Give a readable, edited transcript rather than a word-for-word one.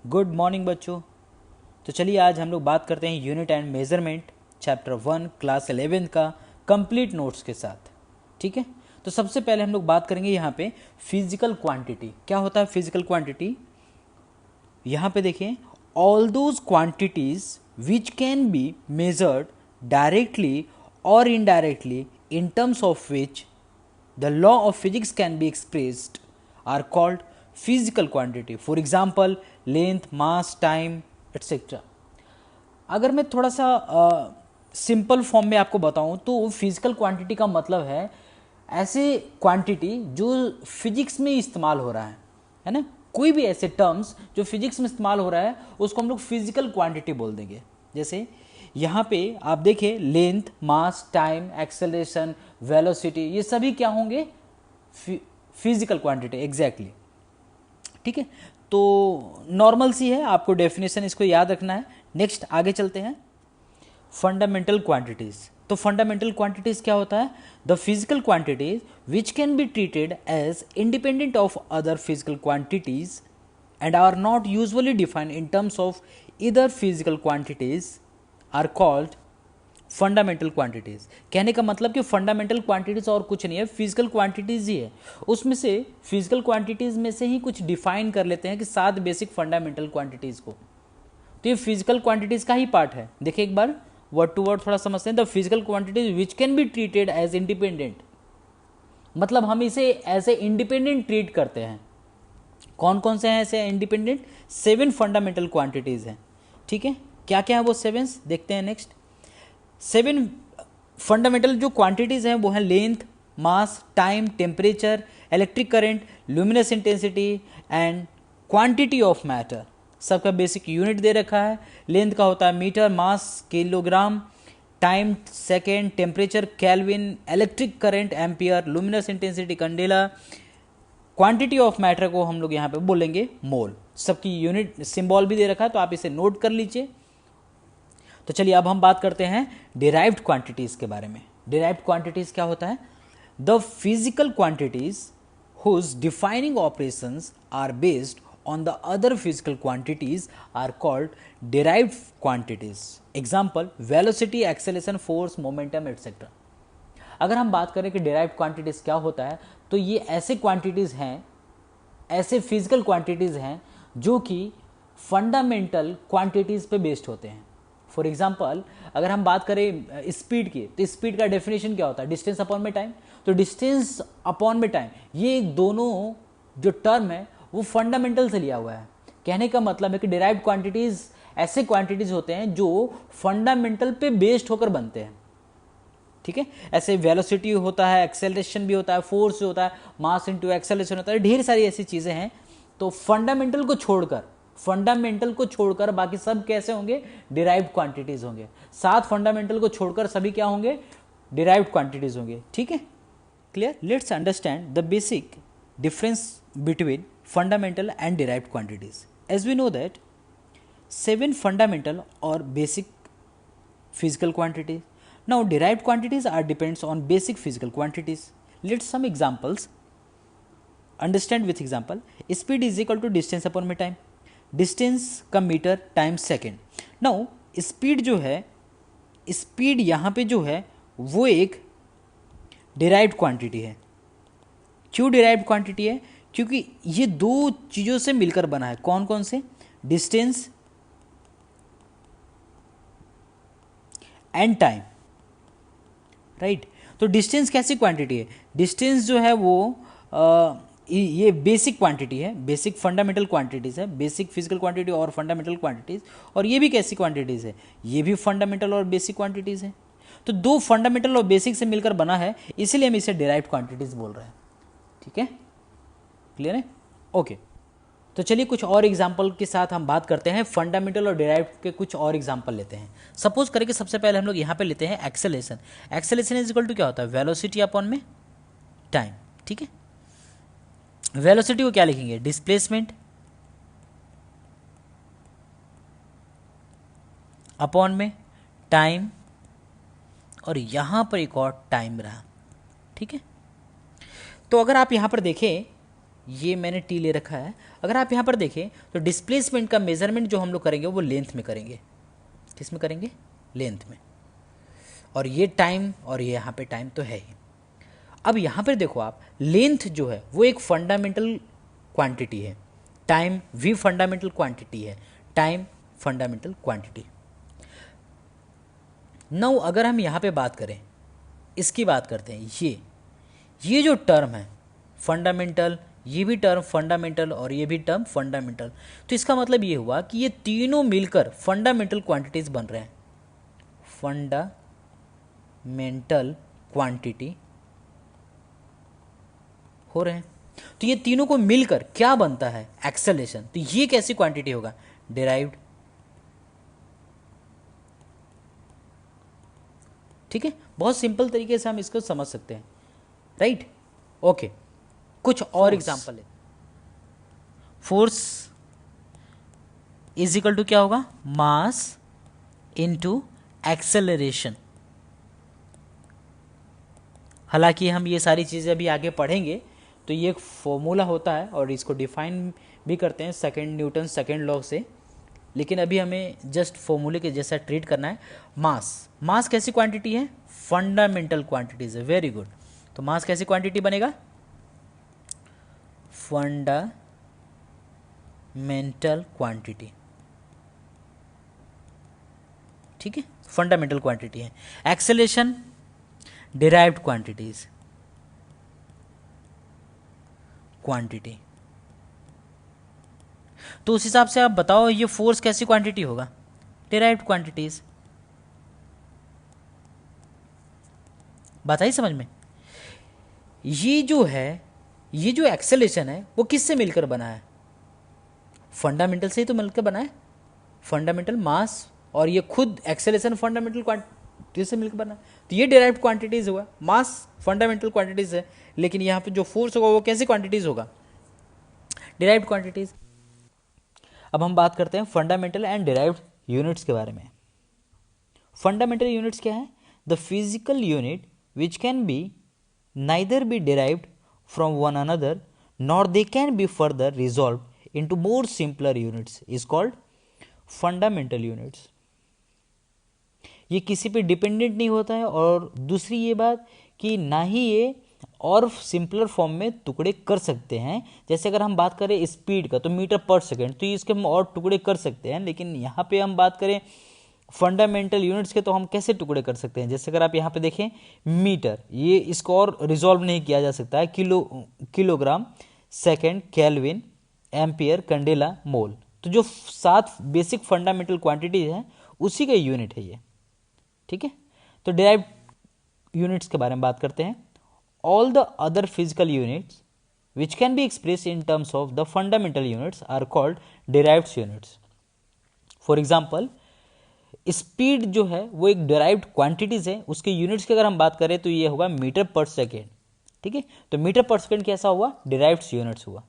Good morning बच्चों। तो चलिए आज हम लोग बात करते हैं unit and measurement chapter 1 class 11 का कंप्लीट नोट्स के साथ। ठीक है, तो सबसे पहले हम लोग बात करेंगे यहाँ पे फिजिकल क्वांटिटी। क्या होता है फिजिकल क्वांटिटी? यहाँ पे देखिए, all those quantities which can be measured directly और indirectly in terms of which the law of physics can be expressed are called physical quantity. For example, length, mass, time, etc. अगर मैं थोड़ा सा simple form में आपको बताऊं तो physical quantity का मतलब है ऐसे क्वांटिटी जो फिजिक्स में इस्तेमाल हो रहा है ना। कोई भी ऐसे टर्म्स जो फिजिक्स में इस्तेमाल हो रहा है उसको हम लोग फिजिकल क्वांटिटी बोल देंगे। जैसे यहाँ पे आप देखें, length, mass, time, acceleration, velocity, ये सभी क्या होंगे? Physical quantity. एग्जैक्टली, ठीक है। तो नॉर्मल सी है, आपको डेफिनेशन इसको याद रखना है। नेक्स्ट आगे चलते हैं, फंडामेंटल क्वांटिटीज। तो फंडामेंटल क्वांटिटीज क्या होता है? The physical quantities which can be treated as independent of other physical quantities and are not usually defined in terms of either physical quantities are called fundamental quantities. कहने का मतलब कि fundamental quantities और कुछ नहीं है, फिजिकल क्वांटिटीज ही है। उसमें से फिजिकल क्वांटिटीज में से ही कुछ डिफाइन कर लेते हैं कि 7 बेसिक फंडामेंटल क्वांटिटीज को। तो ये फिजिकल क्वांटिटीज का ही पार्ट है। देखिए एक बार वर्ड टू वर्ड थोड़ा समझते हैं। The physical quantities which can be treated as independent, मतलब हम इसे ऐसे इंडिपेंडेंट ट्रीट करते हैं। कौन कौन से हैं ऐसे इंडिपेंडेंट? 7 फंडामेंटल क्वांटिटीज हैं। ठीक है, क्या क्या है वो 7? देखते हैं नेक्स्ट। 7 फंडामेंटल जो क्वांटिटीज हैं वो हैं length, mass, time, temperature, electric current, luminous intensity and quantity of matter. सबका बेसिक यूनिट दे रखा है। लेंथ का होता है metre, mass kilogram, time second, temperature kelvin, electric current ampere, luminous intensity candela, quantity of matter को हम लोग यहाँ पे बोलेंगे मोल। सबकी यूनिट सिंबल भी दे रखा है तो आप इसे नोट कर लीजिए। तो चलिए अब हम बात करते हैं डिराइव्ड क्वांटिटीज के बारे में। डिराइव्ड क्वांटिटीज क्या होता है? The physical quantities whose defining operations are based on the other physical quantities are called derived quantities. Example, velocity, acceleration, force, momentum, etc. अगर हम बात करें कि derived quantities क्या होता है, तो ये ऐसे quantities हैं, ऐसे physical quantities हैं जो कि fundamental quantities पे based होते हैं। फॉर एग्जाम्पल, अगर हम बात करें स्पीड की, तो स्पीड का डेफिनेशन क्या होता है? डिस्टेंस अपॉन में टाइम। तो डिस्टेंस अपॉन में टाइम, ये दोनों जो टर्म है वो फंडामेंटल से लिया हुआ है। कहने का मतलब है कि डिराइव्ड क्वांटिटीज ऐसे क्वांटिटीज होते हैं जो फंडामेंटल पे बेस्ड होकर बनते हैं। ठीक है, ऐसे वेलोसिटी होता है, एक्सेलरेशन भी होता है, फोर्स होता है, मास इनटू एक्सेलरेशन होता है, ढेर सारी ऐसी चीजें हैं। तो फंडामेंटल को छोड़कर बाकी सब कैसे होंगे? डिराइव्ड क्वांटिटीज होंगे। 7 फंडामेंटल को छोड़कर सभी क्या होंगे? डिराइव्ड क्वांटिटीज होंगे। ठीक है, clear? Let's understand the basic difference between fundamental and derived quantities. As we know that 7 fundamental or basic physical quantities. Now derived quantities are depends on basic physical quantities. Let's some examples. Understand with example. Speed is equal to distance upon में time. Distance का metre time second. Now speed जो है, speed यहाँ पे जो है वो एक derived quantity है। क्यों डिराइव्ड क्वांटिटी है? क्योंकि ये दो चीजों से मिलकर बना है। कौन कौन से? Distance and time, right. तो डिस्टेंस कैसी क्वांटिटी है? डिस्टेंस जो है वो ये बेसिक क्वांटिटी है, बेसिक फंडामेंटल क्वांटिटीज है, बेसिक फिजिकल क्वांटिटी और फंडामेंटल क्वांटिटीज। और ये भी कैसी क्वांटिटीज है? ये भी फंडामेंटल और बेसिक क्वांटिटीज है। तो दो फंडामेंटल और बेसिक से मिलकर बना है, इसीलिए हम इसे डिराइव्ड क्वांटिटीज बोल रहे हैं। ठीक है, क्लियर है? ओके, तो चलिए कुछ और एग्जांपल के साथ हम बात करते हैं। फंडामेंटल और डिराइव्ड के कुछ और एग्जांपल लेते हैं। सपोज करें कि सबसे पहले हम लोग यहाँ पे लेते हैं acceleration. Acceleration is equal to क्या होता है? वेलोसिटी अपॉन में टाइम। ठीक है, वेलोसिटी को क्या लिखेंगे? डिस्प्लेसमेंट अपॉन में टाइम, और यहाँ पर एक और टाइम रहा। ठीक है, तो अगर आप यहाँ पर देखें, ये मैंने टी ले रखा है। अगर आप यहाँ पर देखें तो डिस्प्लेसमेंट का मेजरमेंट जो हम लोग करेंगे वो लेंथ में करेंगे। किस में करेंगे? लेंथ में। और ये टाइम और ये यहाँ पे टाइम तो है ही। अब यहाँ पर देखो आप, लेंथ जो है वो एक फंडामेंटल क्वांटिटी है, टाइम भी फंडामेंटल क्वांटिटी है, टाइम फंडामेंटल क्वांटिटी। नाउ अगर हम यहाँ पे बात करें, इसकी बात करते हैं, ये जो टर्म है फंडामेंटल, ये भी टर्म फंडामेंटल और ये भी टर्म फंडामेंटल, तो इसका मतलब ये हुआ कि ये तीनों मिलकर फंडामेंटल क्वांटिटीज बन रहे हैं। फंडामेंटल क्वांटिटी हो रहे हैं। तो ये तीनों को मिलकर क्या बनता है? एक्सेलरेशन। तो ये कैसी क्वांटिटी होगा? डिराइव्ड। ठीक है, बहुत सिंपल तरीके से हम इसको समझ सकते हैं, राइट? ओके, कुछ और एग्जांपल है। फोर्स इज इक्वल टू क्या होगा? Mass into acceleration. हालांकि हम ये सारी चीज़ें अभी आगे पढ़ेंगे, तो ये एक फॉर्मूला होता है और इसको डिफाइन भी करते हैं सेकंड न्यूटन सेकंड लॉ से, लेकिन अभी हमें जस्ट फॉर्मूले के जैसा ट्रीट करना है। मास कैसी क्वांटिटी है? फंडामेंटल क्वांटिटीज है। Very good. तो मास कैसी क्वांटिटी बनेगा? Fundamental quantity. ठीक है, फंडामेंटल क्वांटिटी है। Acceleration derived quantities, quantity. तो उस हिसाब से आप बताओ ये फोर्स कैसी क्वांटिटी होगा? Derived quantities. बात आई समझ में? ये जो एक्सेलरेशन है वो किससे मिलकर बना है? फंडामेंटल से ही तो मिलकर बना है। फंडामेंटल मास और ये खुद एक्सेलरेशन फंडामेंटल क्वांटिटी से मिलकर बना है। तो ये डिराइव्ड क्वांटिटीज हुआ। मास फंडामेंटल क्वांटिटीज है, लेकिन यहाँ पे जो फोर्स होगा वो कैसी क्वांटिटीज होगा? Derived quantities. अब हम बात करते हैं फंडामेंटल एंड डिराइव्ड यूनिट्स के बारे में। फंडामेंटल यूनिट्स क्या है? The physical unit which can B neither be derived from one another nor they can be further resolve into more simpler units is called fundamental units. ये किसी पे dependent नहीं होता है, और दूसरी ये बात कि ना ही ये और सिंपलर फॉर्म में टुकड़े कर सकते हैं। जैसे अगर हम बात करें स्पीड का, तो मीटर पर सेकेंड, तो इसके हम और टुकड़े कर सकते हैं, लेकिन यहाँ पे हम बात करें फंडामेंटल यूनिट्स के, तो हम कैसे टुकड़े कर सकते हैं? जैसे अगर आप यहाँ पे देखें मीटर, ये इसको और रिजॉल्व नहीं किया जा सकता है। Kilogram, second, kelvin, ampere, candela, mole. तो जो 7 बेसिक फंडामेंटल क्वांटिटीज हैं उसी का यूनिट है ये। ठीक है, तो डिराइव्ड यूनिट्स के बारे में बात करते हैं। All the other physical units which can be expressed in terms of the fundamental units are called derived units. For example, speed जो है वो एक डिराइव्ड क्वांटिटीज है, उसके यूनिट्स की अगर हम बात करें तो ये होगा मीटर पर सेकेंड। ठीक है, तो मीटर पर सेकेंड कैसा हुआ? डिराइव्ड यूनिट्स हुआ।